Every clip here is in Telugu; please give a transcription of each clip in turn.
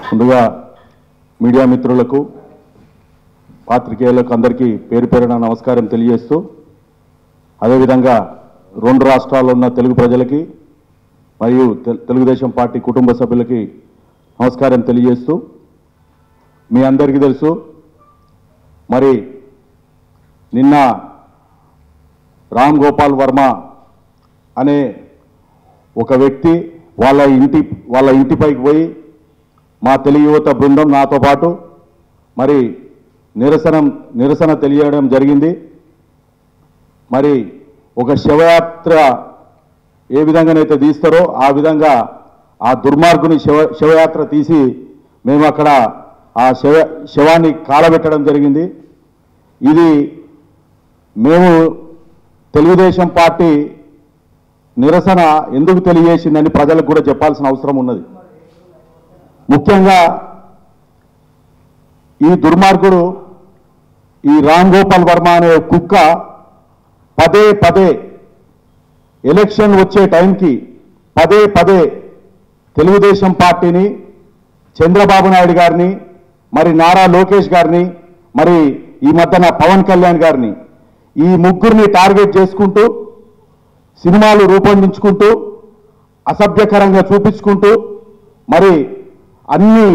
ముందుగా మీడియా మిత్రులకు పాత్రికేయులకు అందరికీ పేరు పేరున నమస్కారం తెలియజేస్తూ అదేవిధంగా రెండు రాష్ట్రాల్లో ఉన్న తెలుగు ప్రజలకి మరియు తెలుగుదేశం పార్టీ కుటుంబ సభ్యులకి నమస్కారం తెలియజేస్తూ మీ అందరికీ తెలుసు మరి నిన్న రామ్ గోపాల్ వర్మ అనే ఒక వ్యక్తి వాళ్ళ ఇంటిపైకి పోయి మా తెలుగు యువత బృందం నాతో పాటు మరి నిరసన తెలియడం జరిగింది. మరి ఒక శవయాత్ర ఏ విధంగానైతే తీస్తారో ఆ విధంగా ఆ దుర్మార్గుని శవయాత్ర తీసి మేము అక్కడ ఆ శవాన్ని కాలబెట్టడం జరిగింది. ఇది మేము తెలుగుదేశం పార్టీ నిరసన ఎందుకు తెలియజేసిందని ప్రజలకు కూడా చెప్పాల్సిన అవసరం ఉన్నది. ముఖ్యంగా ఈ దుర్మార్గుడు ఈ రామ్ గోపాల్ వర్మ అనే కుక్క పదే పదే ఎలక్షన్ వచ్చే టైంకి పదే పదే తెలుగుదేశం పార్టీని, చంద్రబాబు నాయుడు గారిని, మరి నారా లోకేష్ గారిని, మరి ఈ మధ్యన పవన్ కళ్యాణ్ గారిని ఈ ముగ్గురిని టార్గెట్ చేసుకుంటూ సినిమాలు రూపొందించుకుంటూ అసభ్యకరంగా చూపించుకుంటూ మరి అన్ని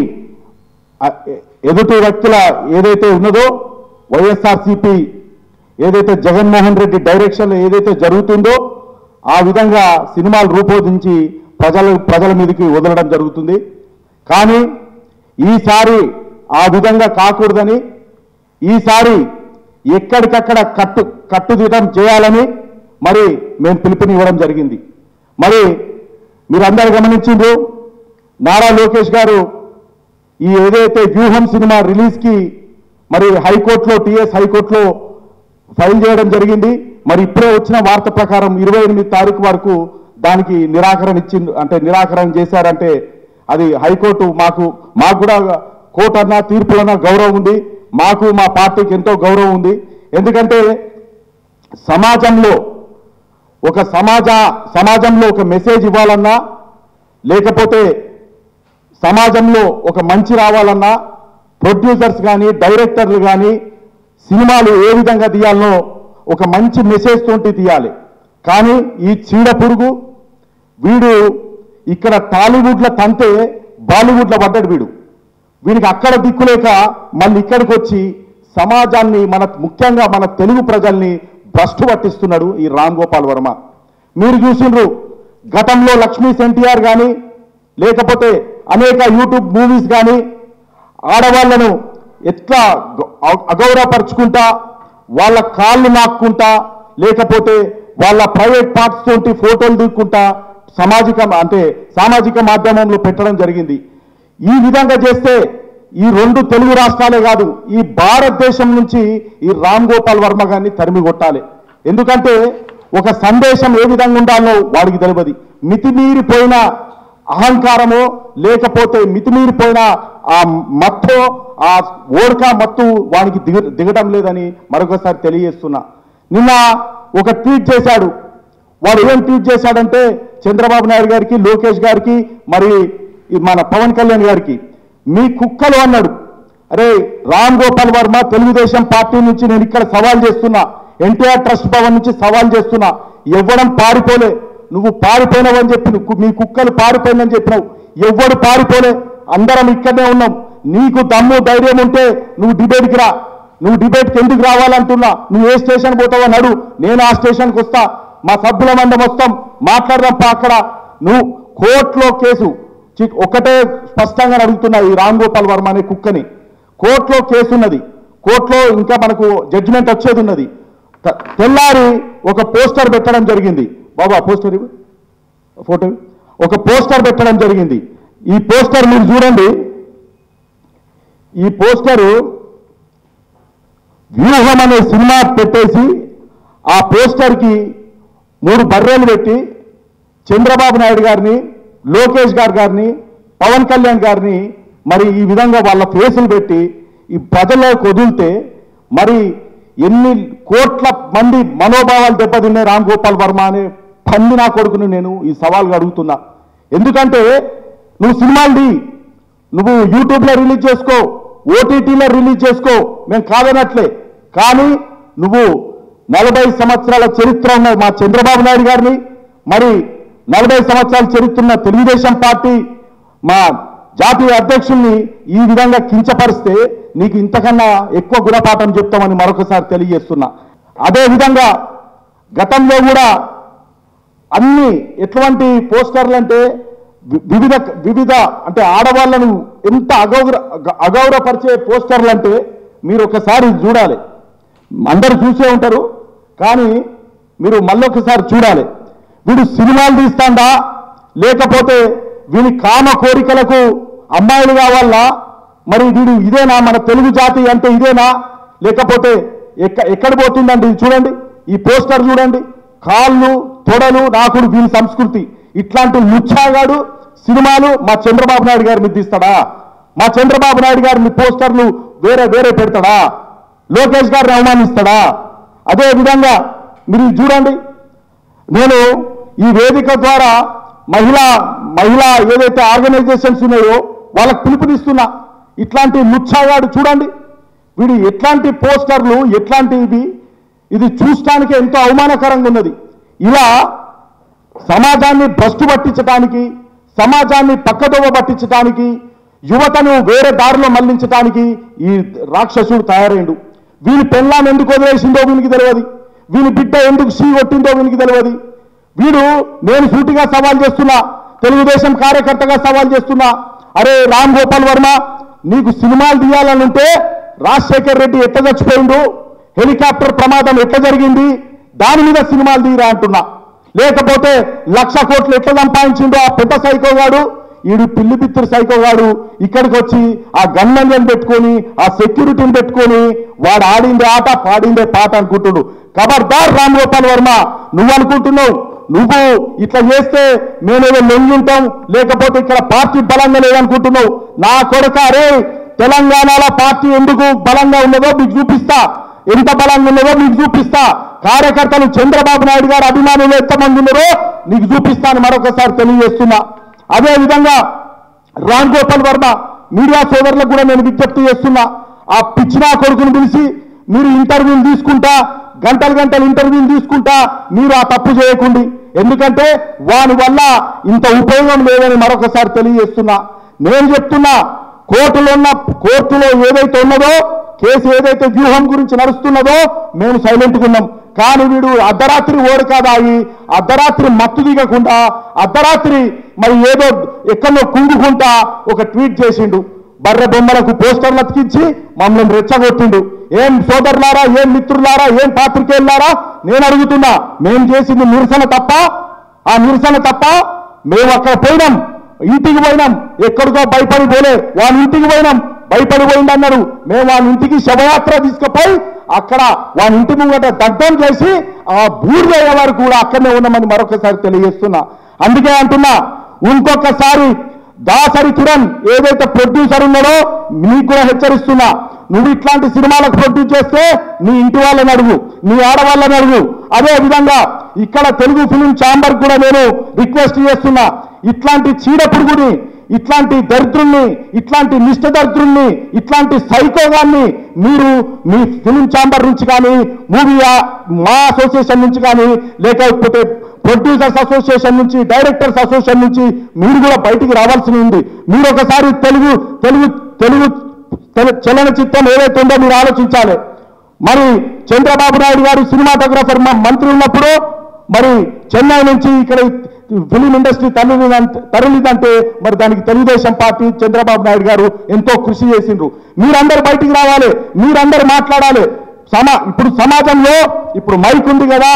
ఎదుటి వ్యక్తుల ఏదైతే ఉన్నదో వైఎస్ఆర్సీపీ ఏదైతే జగన్మోహన్ రెడ్డి డైరెక్షన్లో ఏదైతే జరుగుతుందో ఆ విధంగా సినిమాలు రూపొందించి ప్రజల మీదకి వదలడం జరుగుతుంది. కానీ ఈసారి ఆ విధంగా కాకూడదని ఈసారి ఎక్కడికక్కడ కట్టుదిట్టం చేయాలని మరి మేము పిలుపునివ్వడం జరిగింది. మరి మీరందరూ గమనించిండ్రు, నారా లోకేష్ గారు ఈ ఏదైతే వ్యూహం సినిమా రిలీజ్కి మరి హైకోర్టులో టీఎస్ హైకోర్టులో ఫైల్ చేయడం జరిగింది. మరి ఇప్పుడే వచ్చిన వార్త ప్రకారం 28 తారీఖు వరకు దానికి నిరాకరణ చేశారంటే అది హైకోర్టు మాకు కూడా కోర్టు అన్న తీర్పులన్న గౌరవం ఉంది, మాకు మా పార్టీకి ఎంతో గౌరవం ఉంది. ఎందుకంటే సమాజంలో ఒక మెసేజ్ ఇవ్వాలన్నా లేకపోతే సమాజంలో ఒక మంచి రావాలన్నా ప్రొడ్యూసర్స్ కానీ డైరెక్టర్లు కానీ సినిమాలు ఏ విధంగా తీయాలనో ఒక మంచి మెసేజ్ తోటి తీయాలి. కానీ ఈ చీడ పురుగు వీడు ఇక్కడ టాలీవుడ్లో తంతే బాలీవుడ్లో పడ్డాడు. వీడికి అక్కడ దిక్కులేక మళ్ళీ ఇక్కడికి వచ్చి సమాజాన్ని ముఖ్యంగా మన తెలుగు ప్రజల్ని భ్రష్టు పట్టిస్తున్నాడు ఈ రామ్ గోపాల్ వర్మ. మీరు చూసిండ్రు గతంలో లక్ష్మీ ఎన్టీఆర్ కానీ లేకపోతే అనేక యూట్యూబ్ మూవీస్ కానీ ఆడవాళ్లను ఎట్లా అగౌరవపరుచుకుంటా వాళ్ళ కాళ్ళు నాక్కుంటా లేకపోతే వాళ్ళ ప్రైవేట్ పార్ట్స్ తోటి ఫోటోలు దిక్కుంటా సామాజిక మాధ్యమంలో పెట్టడం జరిగింది. ఈ విధంగా చేస్తే ఈ రెండు తెలుగు రాష్ట్రాలే కాదు ఈ భారతదేశం నుంచి ఈ రామ్ గోపాల్ వర్మ గారిని తరిమి కొట్టాలి. ఎందుకంటే ఒక సందేశం ఏ విధంగా ఉండాలో వాడికి తెలియదు. మితిమీరిపోయిన అహంకారమో లేకపోతే మితిమీరిపోయిన ఆ మత్తు ఆ ఓడక మత్తు వానికి దిగడం లేదని మరొకసారి తెలియజేస్తున్నా. నిన్న ఒక ట్వీట్ చేశాడు. వాడు ఏం ట్వీట్ చేశాడంటే చంద్రబాబు నాయుడు గారికి, లోకేష్ గారికి, మరి మన పవన్ కళ్యాణ్ గారికి మీ కుక్కలు అన్నాడు. అరే రామ్ గోపాల్ వర్మ తెలుగుదేశం పార్టీ నుంచి నేను ఇక్కడ సవాల్ చేస్తున్నా, ఎన్టీఆర్ ట్రస్ట్ భవన్ నుంచి సవాల్ చేస్తున్నా, ఎవ్వడం పారిపోలే. నువ్వు పారిపోయినావని చెప్పి మీ కుక్కలు పారిపోయిందని చెప్పినావు, ఎవ్వడు పారిపోలే, అందరం ఇక్కడనే ఉన్నాం. నీకు దమ్ము ధైర్యం ఉంటే నువ్వు డిబేట్కి రా. నువ్వు డిబేట్కి ఎందుకు రావాలంటున్నా, నువ్వు ఏ స్టేషన్ పోతావో నడు, నేను ఆ స్టేషన్కి వస్తా, మా సభ్యుల మందం వస్తాం, మాట్లాడదాం అక్కడ. నువ్వు కోర్టులో కేసు ఒక్కటే స్పష్టంగా అడుగుతున్నా, ఈ రామ్ గోపాల్ వర్మ అనే కుక్కని కోర్టులో కేసు ఉన్నది, కోర్టులో ఇంకా మనకు జడ్జిమెంట్ వచ్చేది ఉన్నది. తెల్లారి ఒక పోస్టర్ పెట్టడం జరిగింది. బాబా పోస్టర్ ఫోటో ఒక పోస్టర్ పెట్టడం జరిగింది. ఈ పోస్టర్ మీరు చూడండి. ఈ పోస్టరు వ్యూహం అనే సినిమా పెట్టేసి ఆ పోస్టర్కి 3 బర్రెలు పెట్టి చంద్రబాబు నాయుడు గారిని, లోకేష్ గారిని, పవన్ కళ్యాణ్ గారిని మరి ఈ విధంగా వాళ్ళ ఫేసులు పెట్టి ఈ ప్రజల్లోకి వదిలితే మరి ఎన్ని కోట్ల మంది మనోభావాలు దెబ్బతిన్నాయి రామ్ గోపాల్ వర్మ అనే పంది నా కొడుకుని నేను ఈ సవాల్గా అడుగుతున్నా. ఎందుకంటే నువ్వు సినిమాలు నువ్వు యూట్యూబ్లో రిలీజ్ చేసుకో, ఓటీటీలో రిలీజ్ చేసుకో, మేము కాదనట్లే. కానీ నువ్వు 40 సంవత్సరాల చరిత్ర ఉన్న మా చంద్రబాబు నాయుడు గారిని, మరి 40 సంవత్సరాల చరిత్ర ఉన్న తెలుగుదేశం పార్టీ మా జాతీయ అధ్యక్షుల్ని ఈ విధంగా కించపరిస్తే నీకు ఇంతకన్నా ఎక్కువ గుణపాఠం చెప్తామని మరొకసారి తెలియజేస్తున్నా. అదేవిధంగా గతంలో కూడా అన్ని ఎటువంటి పోస్టర్లు అంటే వివిధ అంటే ఆడవాళ్లను ఎంత అగౌరవపరిచే పోస్టర్లు అంటే మీరు ఒకసారి చూడాలి. అందరూ చూసే ఉంటారు, కానీ మీరు మళ్ళొకసారి చూడాలి. వీడు సినిమాలు తీస్తాడా, లేకపోతే వీని కామ కోరికలకు అమ్మాయిలు కావాలా, మరి వీడు ఇదేనా మన తెలుగు జాతి అంటే ఇదేనా, లేకపోతే ఎక్కడ పోతుందండి? చూడండి, ఈ పోస్టర్ చూడండి, కాళ్ళు తొడలు నాకుడు వీని సంస్కృతి. ఇట్లాంటి ముచ్చాగాడు సినిమాలు మా చంద్రబాబు నాయుడు గారి మీద తీస్తాడా? మా చంద్రబాబు నాయుడు గారిని పోస్టర్లు వేరే పెడతాడా? లోకేష్ గారిని అవమానిస్తాడా? అదే విధంగా మీరు చూడండి, నేను ఈ వేదిక ద్వారా మహిళా ఏదైతే ఆర్గనైజేషన్స్ ఉన్నాయో వాళ్ళకు పిలుపునిస్తున్నా. ఇట్లాంటి ముచ్చాగాడు చూడండి, వీడు ఎట్లాంటి పోస్టర్లు ఎట్లాంటివి, ఇది చూడటానికి ఎంతో అవమానకరంగా ఉన్నది. ఇలా సమాజాన్ని భ్రష్టు పట్టించడానికి, సమాజాన్ని పక్కదోవ పట్టించడానికి, యువతను వేరే దారిలో మళ్లించడానికి ఈ రాక్షసుడు తయారైండు. వీని పెళ్ళాన్ని ఎందుకు వదిలేసిందో వీనికి తెలియదు, వీని బిడ్డ ఎందుకు సీ కొట్టిందో వీనికి తెలియదు. వీడు, నేను సూటిగా సవాల్ చేస్తున్నా, తెలుగుదేశం కార్యకర్తగా సవాల్ చేస్తున్నా, అరే రామ్ గోపాల్ వర్మ, నీకు సినిమాలు తీయాలనుంటే రాజశేఖర్ రెడ్డి ఎట్లా చచ్చిపోయిండు, హెలికాప్టర్ ప్రమాదం ఎట్లా జరిగింది, దాని మీద సినిమాలు తీయరా అంటున్నా. లేకపోతే 1,00,000 కోట్లు ఎట్లా సంపాదించిండో ఆ పెద్ద సైకోగాడు, ఈడు పిల్లి బిత్తురు సైకోగాడు ఇక్కడికి వచ్చి ఆ గన్మెన్లను పెట్టుకొని, ఆ సెక్యూరిటీని పెట్టుకొని వాడు ఆడిందే ఆట పాడిందే పాట అనుకుంటున్నాడు. ఖబర్దార్ రామ్ గోపాల్ వర్మ, నువ్వు అనుకుంటున్నావు నువ్వు ఇట్లా చేస్తే మేమేదో లొంగుంటాం, లేకపోతే ఇక్కడ పార్టీ బలంగా లేదనుకుంటున్నావు. నా కొడుక, అరే తెలంగాణలో పార్టీ ఎందుకు బలంగా ఉన్నదో మీకు చూపిస్తా, ఎంత బలంగా ఉన్నదో మీకు చూపిస్తా. కార్యకర్తలు చంద్రబాబు నాయుడు గారు అభిమానులు ఎంతమంది ఉన్నారో నీకు చూపిస్తాను మరొకసారి తెలియజేస్తున్నా. అదేవిధంగా రామ్ గోపాల్ వర్మ మీడియా సోదరులకు కూడా నేను విజ్ఞప్తి చేస్తున్నా, ఆ పిచ్చినా కొడుకును పిలిచి మీరు ఇంటర్వ్యూలు తీసుకుంటా, గంటలు ఇంటర్వ్యూలు తీసుకుంటా మీరు ఆ తప్పు చేయకండి. ఎందుకంటే వాని వల్ల ఇంత ఉపయోగం లేదని మరొకసారి తెలియజేస్తున్నా. నేను చెప్తున్నా, కోర్టులో ఏదైతే ఉన్నదో, కేసు ఏదైతే వ్యూహం గురించి నడుస్తున్నదో మేము సైలెంట్గా ఉన్నాం. కానీ వీడు అర్ధరాత్రి ఓడకాదాయి, అర్ధరాత్రి మత్తు దిగకుండా, అర్ధరాత్రి మరి ఏదో ఎక్కడో కుంగుకుంటా ఒక ట్వీట్ చేసిండు. బర్రె బొమ్మలకు పోస్టర్లు అతికించి మమ్మల్ని రెచ్చగొట్టిండు. ఏం సోదరులారా, ఏం మిత్రులారా, ఏం పాత్రికేయులారా, నేను అడుగుతున్నా, మేము చేసింది నిరసన తప్ప? ఆ నిరసన తప్ప? మేము అక్కడ పోయినాం, ఇంటికి పోయినాం, ఎక్కడికో భయపడి పోలే, వాళ్ళ ఇంటికి పోయినాం, భయపడి పోయింది అన్నారు. మేము వాళ్ళ ఇంటికి శవయాత్ర తీసుకుపోయి అక్కడ వాళ్ళ ఇంటి ముంగట దగ్ధం చేసి ఆ బూడిద వారు కూడా అక్కడనే ఉన్నామని మరొకసారి తెలియజేస్తున్నా. అందుకే అంటున్నా, ఇంకొకసారి దాసరి కిరణ్ ఏదైతే ప్రొడ్యూసర్ ఉన్నాడో నీకు కూడా హెచ్చరిస్తున్నా, నువ్వు ఇట్లాంటి సినిమాలకు ప్రొడ్యూస్ చేస్తే నీ ఇంటి వాళ్ళని అడుగు, నీ ఆడవాళ్ళని అడుగు. అదే విధంగా ఇక్కడ తెలుగు ఫిలిం ఛాంబర్ కూడా నేను రిక్వెస్ట్ చేస్తున్నా, ఇట్లాంటి చీడపురుగుని, ఇట్లాంటి దరిద్రుల్ని, ఇట్లాంటి నిష్ఠ దరిద్రుల్ని, ఇట్లాంటి సైకోగాన్ని మీరు మీ ఫిలిం ఛాంబర్ నుంచి కానీ, మా అసోసియేషన్ నుంచి కానీ, లేకపోతే ప్రొడ్యూసర్స్ అసోసియేషన్ నుంచి, డైరెక్టర్స్ అసోసియేషన్ నుంచి మీరు కూడా బయటికి రావాల్సి ఉంది. మీరు ఒకసారి తెలుగు చలనచిత్రం ఏదైతే ఉందో మీరు ఆలోచించాలి. మరి చంద్రబాబు నాయుడు గారు సినిమాటోగ్రాఫర్ మంత్రి ఉన్నప్పుడు మరి చెన్నై నుంచి ఇక్కడ ఫిలిం ఇండస్ట్రీ తరలిదంటే మరి దానికి తెలుగుదేశం పార్టీ చంద్రబాబు నాయుడు గారు ఎంతో కృషి చేసిండ్రు. మీరందరూ బయటికి రావాలి, మీరందరూ మాట్లాడాలి. ఇప్పుడు సమాజంలో ఇప్పుడు మైక్ ఉంది కదా,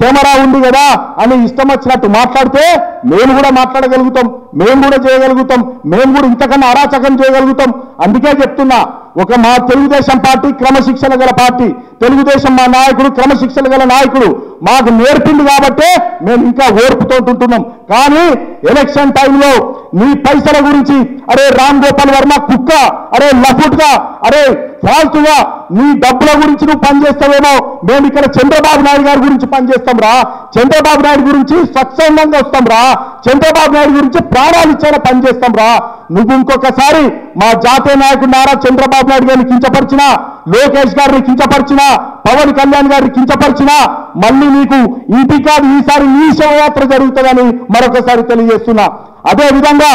కెమెరా ఉంది కదా అని ఇష్టం వచ్చినట్టు మాట్లాడితే మేము కూడా మాట్లాడగలుగుతాం, మేము కూడా చేయగలుగుతాం, మేము కూడా ఇంతకన్నా అరాచకం చేయగలుగుతాం. అందుకే చెప్తున్నా, ఒక మా తెలుగుదేశం పార్టీ క్రమశిక్షణ గల పార్టీ, తెలుగుదేశం మా నాయకుడు క్రమశిక్షణ గల నాయకుడు మాకు నేర్పింది కాబట్టే మేము ఇంకా ఓర్పుతో ఉంటున్నాం. కానీ ఎలక్షన్ టైంలో నీ పైసల గురించి అరే రామ్ గోపాల్ వర్మ కుక్క, అరే లఫుట్గా, అరే ఫాల్తుగా నీ డబ్బుల గురించి నువ్వు పనిచేస్తావేమో, మేము ఇక్కడ చంద్రబాబు నాయుడు గారి గురించి పనిచేస్తాం రా, చంద్రబాబు నాయుడు గురించి స్వచ్ఛందంగా వస్తాం రా, చంద్రబాబు నాయుడు గురించి ప్రాణాలు ఇచ్చేలా పనిచేస్తాం రా. నువ్వు ఇంకొకసారి మా జాతీయ నాయకుడు నారా చంద్రబాబు నాయుడు గారిని కించపరిచినా, లోకేష్ గారిని కించపరిచినా, పవన్ కళ్యాణ్ గారిని కించపరిచినా మళ్ళీ నీకు ఇంటి కాదు ఈసారి నీ శవయాత్ర జరుగుతుందని మరొకసారి తెలియజేస్తున్నా. అదే విధంగా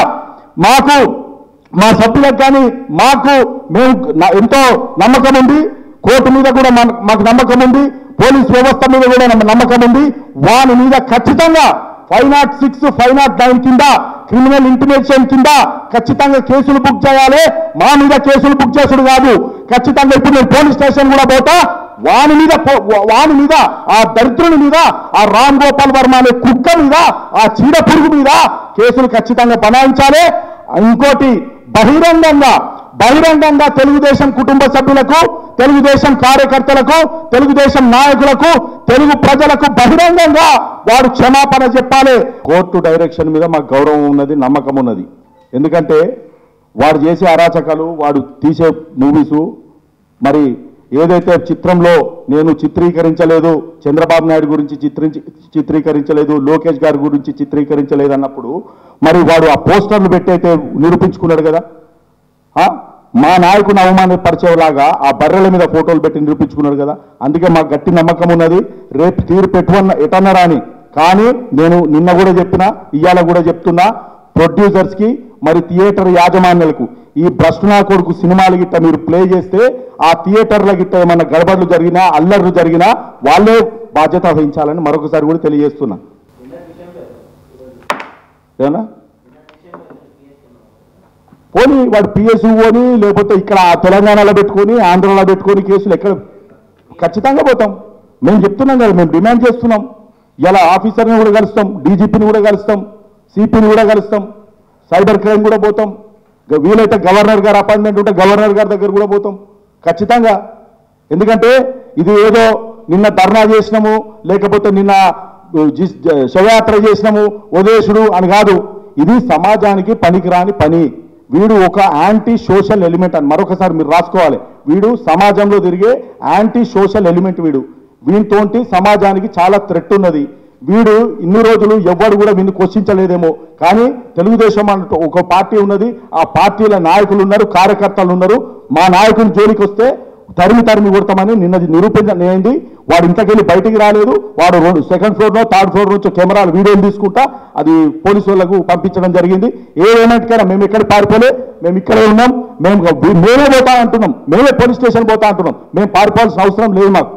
మాకు మా సభ్యులకు కానీ మేము ఎంతో నమ్మకం ఉంది, కోర్టు మీద కూడా మాకు నమ్మకం ఉంది, పోలీస్ వ్యవస్థ మీద కూడా నమ్మకం ఉంది. వాని మీద ఖచ్చితంగా 506, 509 కింద క్రిమినల్ ఇంటిమేషన్ కింద ఖచ్చితంగా కేసులు బుక్ చేయాలి. మా మీద కేసులు బుక్ చేసుడు కాదు, ఖచ్చితంగా ఇప్పుడు నేను పోలీస్ స్టేషన్ కూడా పోతా, వాని మీద ఆ దరిద్రుని మీద, ఆ రామ్ గోపాల్ వర్మ అనే కుక్క మీద, ఆ చీడ పురుగు మీద కేసులు ఖచ్చితంగా బనాయించాలి. ఇంకోటి బహిరంగంగా తెలుగుదేశం కుటుంబ సభ్యులకు, తెలుగుదేశం కార్యకర్తలకు, తెలుగుదేశం నాయకులకు, తెలుగు ప్రజలకు బహిరంగంగా వాడు క్షమాపణ చెప్పాలి. కోర్టు డైరెక్షన్ మీద మాకు గౌరవం ఉన్నది, నమ్మకం ఉన్నది. ఎందుకంటే వాడు చేసే అరాచకాలు, వాడు తీసే మూవీసు, మరి ఏదైతే చిత్రంలో నేను చిత్రీకరించలేదు, చంద్రబాబు నాయుడు గురించి చిత్రీకరించలేదు, లోకేష్ గారి గురించి చిత్రీకరించలేదు అన్నప్పుడు మరి వాడు ఆ పోస్టర్లు పెట్టయితే నిరూపించుకున్నాడు కదా. మా నాయకుని అవమానపరిచేలాగా ఆ బర్రెల మీద ఫోటోలు పెట్టి నిరూపించుకున్నాడు కదా. అందుకే మాకు గట్టి నమ్మకం ఉన్నది, రేపు తీర్పు ఎటన్నారా అని. కానీ నేను నిన్న కూడా చెప్పినా, ఇవాళ కూడా చెప్తున్నా, ప్రొడ్యూసర్స్కి మరి థియేటర్ యాజమాన్యాలకు ఈ భ్రష్టునా కొడుకు సినిమాలు గిట్ట మీరు ప్లే చేస్తే ఆ థియేటర్ల గిట్ట ఏమన్నా గడబడులు జరిగినా, అల్లర్లు జరిగినా వాళ్ళే బాధ్యత వహించాలని మరొకసారి కూడా తెలియజేస్తున్నా. ఏనా పోనీ వాడు పిఎస్యూ పోని, లేకపోతే ఇక్కడ తెలంగాణలో పెట్టుకొని, ఆంధ్రలో పెట్టుకొని కేసులు ఎక్కడ ఖచ్చితంగా పోతాం. మేము చెప్తున్నాం కదా, మేము డిమాండ్ చేస్తున్నాం. ఇలా ఆఫీసర్ని కూడా కలుస్తాం, డీజీపీని కూడా కలుస్తాం, సిపిని కూడా కలుస్తాం, సైబర్ క్రైమ్ కూడా పోతాం. వీలైతే గవర్నర్ గారు అపాయింట్మెంట్ ఉంటే గవర్నర్ గారి దగ్గర కూడా పోతాం ఖచ్చితంగా. ఎందుకంటే ఇది ఏదో నిన్న ధర్నా చేసినాము, లేకపోతే నిన్న శవయాత్ర చేసినాము వదేశుడు అని కాదు. ఇది సమాజానికి పనికిరాని పని. వీడు ఒక యాంటీ సోషల్ ఎలిమెంట్ అని మరొకసారి మీరు రాసుకోవాలి. వీడు సమాజంలో తిరిగే యాంటీ సోషల్ ఎలిమెంట్. వీనితోటి సమాజానికి చాలా థ్రెట్ ఉన్నది. వీడు ఇన్ని రోజులు ఎవ్వడు కూడా వీడిని క్వశ్చించలేదేమో, కానీ తెలుగుదేశం అన్నట్టు ఒక పార్టీ ఉన్నది, ఆ పార్టీల నాయకులు ఉన్నారు, కార్యకర్తలు ఉన్నారు. మా నాయకుని జోలికి వస్తే తరిమి కొడతామని నిన్న నిరూపించండి. వాడు ఇంతకెళ్ళి బయటికి రాలేదు. వాడు 2nd ఫ్లోర్లో 3rd ఫ్లోర్ నుంచి కెమెరాలు వీడియోలు తీసుకుంటా అది పోలీసు వాళ్ళకు పంపించడం జరిగింది. ఏమైనా మేము ఎక్కడ పారిపోలే, మేము ఇక్కడే ఉన్నాం. మేమే పోతా అంటున్నాం, మేమే పోలీస్ స్టేషన్ పోతా అంటున్నాం. మేము పారిపోవాల్సిన అవసరం లేదు మాకు.